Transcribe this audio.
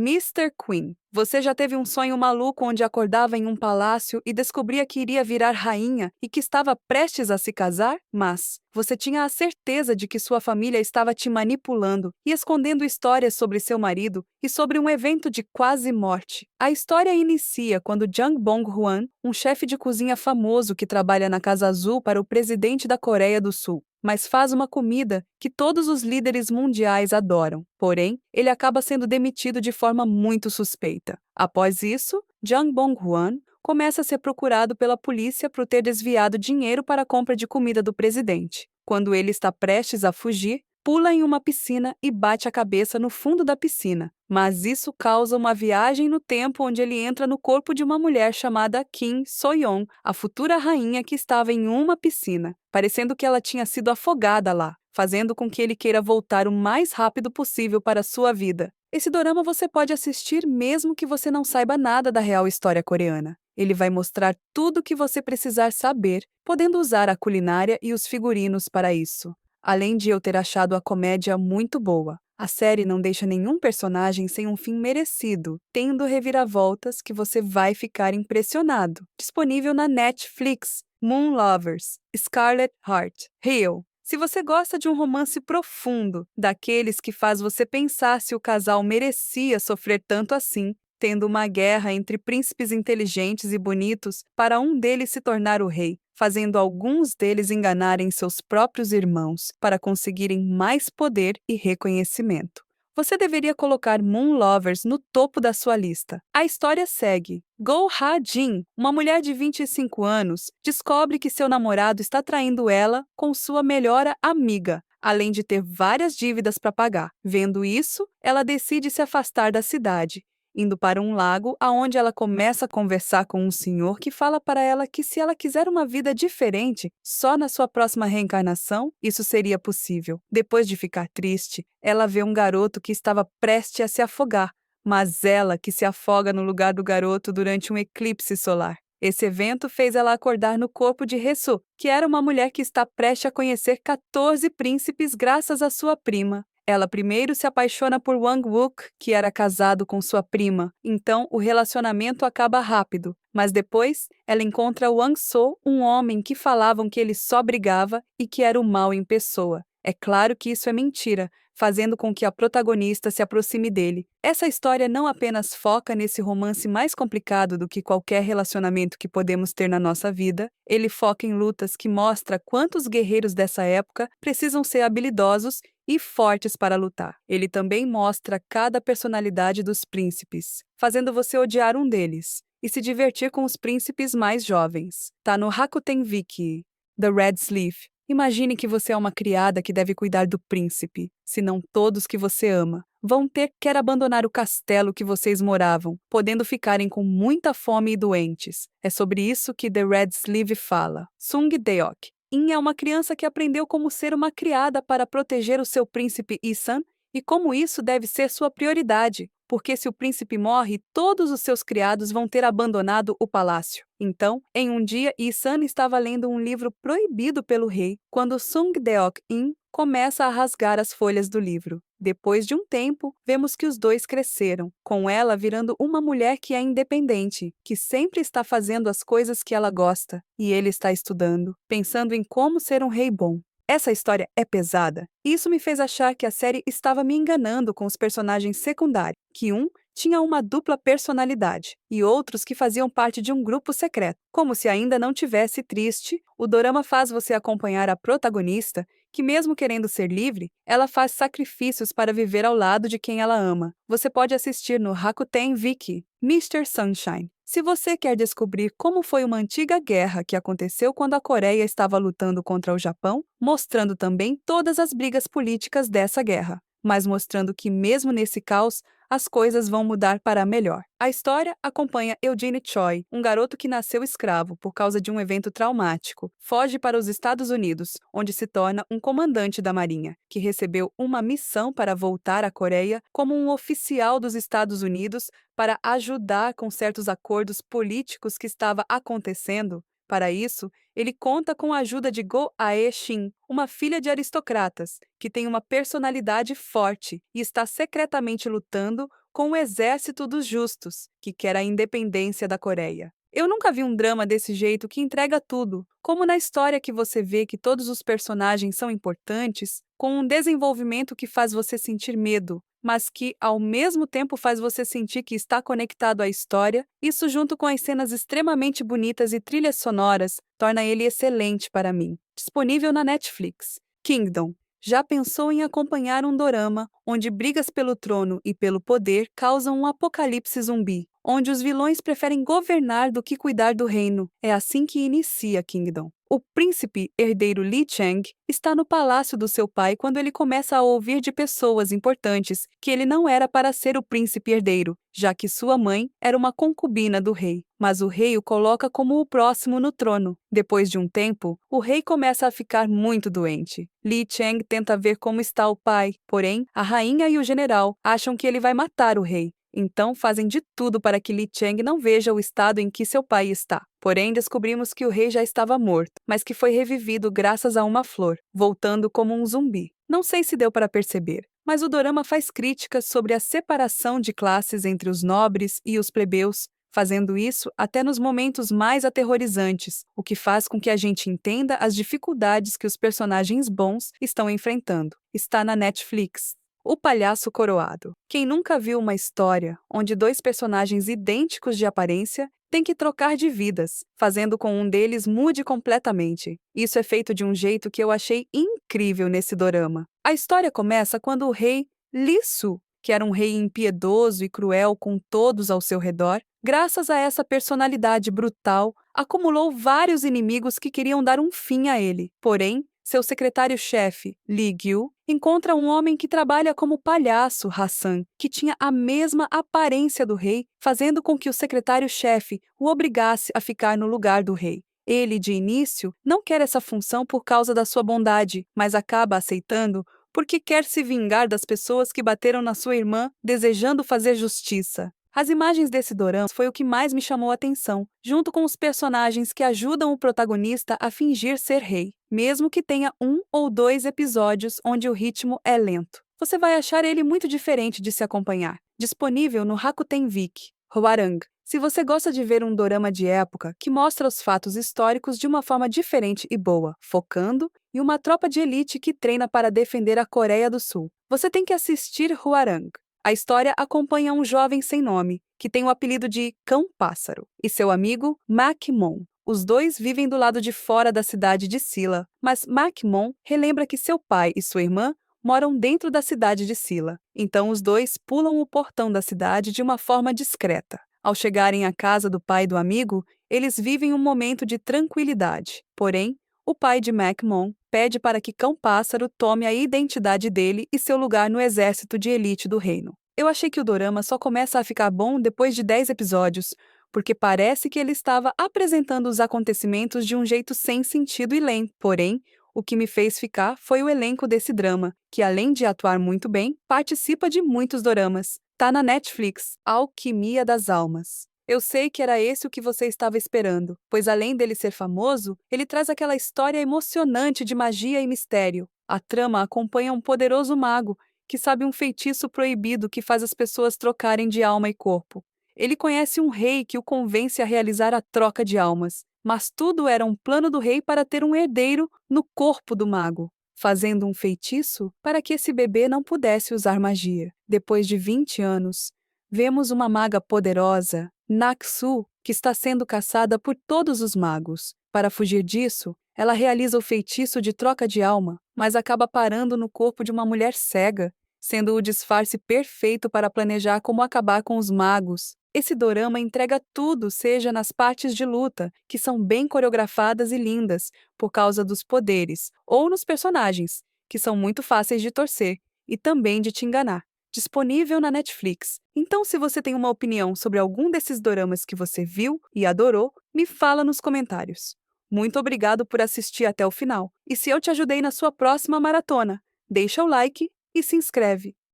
Mr. Queen, você já teve um sonho maluco onde acordava em um palácio e descobria que iria virar rainha e que estava prestes a se casar? Mas você tinha a certeza de que sua família estava te manipulando e escondendo histórias sobre seu marido e sobre um evento de quase morte. A história inicia quando Jang Bong-hwan, um chefe de cozinha famoso que trabalha na Casa Azul para o presidente da Coreia do Sul, mas faz uma comida que todos os líderes mundiais adoram. Porém, ele acaba sendo demitido de forma muito suspeita. Após isso, Jang Bong-hwan começa a ser procurado pela polícia por ter desviado dinheiro para a compra de comida do presidente. Quando ele está prestes a fugir, pula em uma piscina e bate a cabeça no fundo da piscina. Mas isso causa uma viagem no tempo onde ele entra no corpo de uma mulher chamada Kim So-yeon, a futura rainha que estava em uma piscina, parecendo que ela tinha sido afogada lá, fazendo com que ele queira voltar o mais rápido possível para sua vida. Esse dorama você pode assistir mesmo que você não saiba nada da real história coreana. Ele vai mostrar tudo o que você precisar saber, podendo usar a culinária e os figurinos para isso. Além de eu ter achado a comédia muito boa, a série não deixa nenhum personagem sem um fim merecido, tendo reviravoltas que você vai ficar impressionado. Disponível na Netflix, Moon Lovers, Scarlet Heart, Rio. Se você gosta de um romance profundo, daqueles que faz você pensar se o casal merecia sofrer tanto assim, tendo uma guerra entre príncipes inteligentes e bonitos para um deles se tornar o rei, fazendo alguns deles enganarem seus próprios irmãos para conseguirem mais poder e reconhecimento. Você deveria colocar Moon Lovers no topo da sua lista. A história segue. Go Ha-jin, uma mulher de 25 anos, descobre que seu namorado está traindo ela com sua melhor amiga, além de ter várias dívidas para pagar. Vendo isso, ela decide se afastar da cidade, indo para um lago aonde ela começa a conversar com um senhor que fala para ela que se ela quiser uma vida diferente, só na sua próxima reencarnação, isso seria possível. Depois de ficar triste, ela vê um garoto que estava prestes a se afogar, mas ela que se afoga no lugar do garoto durante um eclipse solar. Esse evento fez ela acordar no corpo de Hesu, que era uma mulher que está prestes a conhecer 14 príncipes graças à sua prima. Ela primeiro se apaixona por Wang Wook, que era casado com sua prima, então o relacionamento acaba rápido. Mas depois, ela encontra Wang So, um homem que falavam que ele só brigava e que era o mal em pessoa. É claro que isso é mentira, fazendo com que a protagonista se aproxime dele. Essa história não apenas foca nesse romance mais complicado do que qualquer relacionamento que podemos ter na nossa vida, ele foca em lutas que mostra quantos guerreiros dessa época precisam ser habilidosos e fortes para lutar. Ele também mostra cada personalidade dos príncipes, fazendo você odiar um deles e se divertir com os príncipes mais jovens. Tá no Rakuten Viki, The Red Sleeve. Imagine que você é uma criada que deve cuidar do príncipe, senão todos que você ama vão ter que abandonar o castelo que vocês moravam, podendo ficarem com muita fome e doentes. É sobre isso que The Red Sleeve fala. Sung Deok é uma criança que aprendeu como ser uma criada para proteger o seu príncipe Isan e como isso deve ser sua prioridade, porque se o príncipe morre, todos os seus criados vão ter abandonado o palácio. Então, em um dia, Isan estava lendo um livro proibido pelo rei, quando Sung Deok-in começa a rasgar as folhas do livro. Depois de um tempo, vemos que os dois cresceram, com ela virando uma mulher que é independente, que sempre está fazendo as coisas que ela gosta, e ele está estudando, pensando em como ser um rei bom. Essa história é pesada, e isso me fez achar que a série estava me enganando com os personagens secundários, que um tinha uma dupla personalidade, e outros que faziam parte de um grupo secreto. Como se ainda não tivesse triste, o dorama faz você acompanhar a protagonista, que mesmo querendo ser livre, ela faz sacrifícios para viver ao lado de quem ela ama. Você pode assistir no Rakuten Viki, Mr. Sunshine. Se você quer descobrir como foi uma antiga guerra que aconteceu quando a Coreia estava lutando contra o Japão, mostrando também todas as brigas políticas dessa guerra, mas mostrando que mesmo nesse caos, as coisas vão mudar para melhor. A história acompanha Eugene Choi, um garoto que nasceu escravo por causa de um evento traumático. Foge para os Estados Unidos, onde se torna um comandante da Marinha, que recebeu uma missão para voltar à Coreia como um oficial dos Estados Unidos para ajudar com certos acordos políticos que estava acontecendo. Para isso, ele conta com a ajuda de Go Ae-shin, uma filha de aristocratas, que tem uma personalidade forte e está secretamente lutando com o exército dos justos, que quer a independência da Coreia. Eu nunca vi um drama desse jeito que entrega tudo, como na história que você vê que todos os personagens são importantes, com um desenvolvimento que faz você sentir medo, mas que, ao mesmo tempo, faz você sentir que está conectado à história. Isso, junto com as cenas extremamente bonitas e trilhas sonoras, torna ele excelente para mim. Disponível na Netflix. Kingdom. Já pensou em acompanhar um dorama onde brigas pelo trono e pelo poder causam um apocalipse zumbi, onde os vilões preferem governar do que cuidar do reino? É assim que inicia Kingdom. O príncipe herdeiro Lee Chang está no palácio do seu pai quando ele começa a ouvir de pessoas importantes que ele não era para ser o príncipe herdeiro, já que sua mãe era uma concubina do rei. Mas o rei o coloca como o próximo no trono. Depois de um tempo, o rei começa a ficar muito doente. Lee Chang tenta ver como está o pai, porém, a rainha e o general acham que ele vai matar o rei. Então fazem de tudo para que Li Chang não veja o estado em que seu pai está. Porém, descobrimos que o rei já estava morto, mas que foi revivido graças a uma flor, voltando como um zumbi. Não sei se deu para perceber, mas o dorama faz críticas sobre a separação de classes entre os nobres e os plebeus, fazendo isso até nos momentos mais aterrorizantes, o que faz com que a gente entenda as dificuldades que os personagens bons estão enfrentando. Está na Netflix. O Palhaço Coroado. Quem nunca viu uma história onde dois personagens idênticos de aparência têm que trocar de vidas, fazendo com um deles mude completamente? Isso é feito de um jeito que eu achei incrível nesse dorama. A história começa quando o rei Lee Su, que era um rei impiedoso e cruel com todos ao seu redor, graças a essa personalidade brutal, acumulou vários inimigos que queriam dar um fim a ele. Porém, seu secretário-chefe, Lee Gyu, encontra um homem que trabalha como palhaço, Hassan, que tinha a mesma aparência do rei, fazendo com que o secretário-chefe o obrigasse a ficar no lugar do rei. Ele, de início, não quer essa função por causa da sua bondade, mas acaba aceitando porque quer se vingar das pessoas que bateram na sua irmã, desejando fazer justiça. As imagens desse dorama foi o que mais me chamou a atenção, junto com os personagens que ajudam o protagonista a fingir ser rei, mesmo que tenha 1 ou 2 episódios onde o ritmo é lento. Você vai achar ele muito diferente de se acompanhar. Disponível no Rakuten Viki, Hwarang. Se você gosta de ver um dorama de época que mostra os fatos históricos de uma forma diferente e boa, focando em uma tropa de elite que treina para defender a Coreia do Sul, você tem que assistir Hwarang. A história acompanha um jovem sem nome, que tem o apelido de Cão-Pássaro, e seu amigo Mak-mon. Os dois vivem do lado de fora da cidade de Silla, mas Mak-mon relembra que seu pai e sua irmã moram dentro da cidade de Silla. Então os dois pulam o portão da cidade de uma forma discreta. Ao chegarem à casa do pai do amigo, eles vivem um momento de tranquilidade. Porém, o pai de Mak-mon pede para que Cão-Pássaro tome a identidade dele e seu lugar no exército de elite do reino. Eu achei que o dorama só começa a ficar bom depois de 10 episódios, porque parece que ele estava apresentando os acontecimentos de um jeito sem sentido e lento. Porém, o que me fez ficar foi o elenco desse drama, que além de atuar muito bem, participa de muitos doramas. Tá na Netflix, Alquimia das Almas. Eu sei que era esse o que você estava esperando, pois além dele ser famoso, ele traz aquela história emocionante de magia e mistério. A trama acompanha um poderoso mago que sabe um feitiço proibido que faz as pessoas trocarem de alma e corpo. Ele conhece um rei que o convence a realizar a troca de almas, mas tudo era um plano do rei para ter um herdeiro no corpo do mago, fazendo um feitiço para que esse bebê não pudesse usar magia. Depois de 20 anos, vemos uma maga poderosa, Naksu, que está sendo caçada por todos os magos. Para fugir disso, ela realiza o feitiço de troca de alma, mas acaba parando no corpo de uma mulher cega, sendo o disfarce perfeito para planejar como acabar com os magos. Esse dorama entrega tudo, seja nas partes de luta, que são bem coreografadas e lindas, por causa dos poderes, ou nos personagens, que são muito fáceis de torcer, e também de te enganar. Disponível na Netflix. Então, se você tem uma opinião sobre algum desses doramas que você viu e adorou, me fala nos comentários. Muito obrigado por assistir até o final. E se eu te ajudei na sua próxima maratona, deixa o like e se inscreve.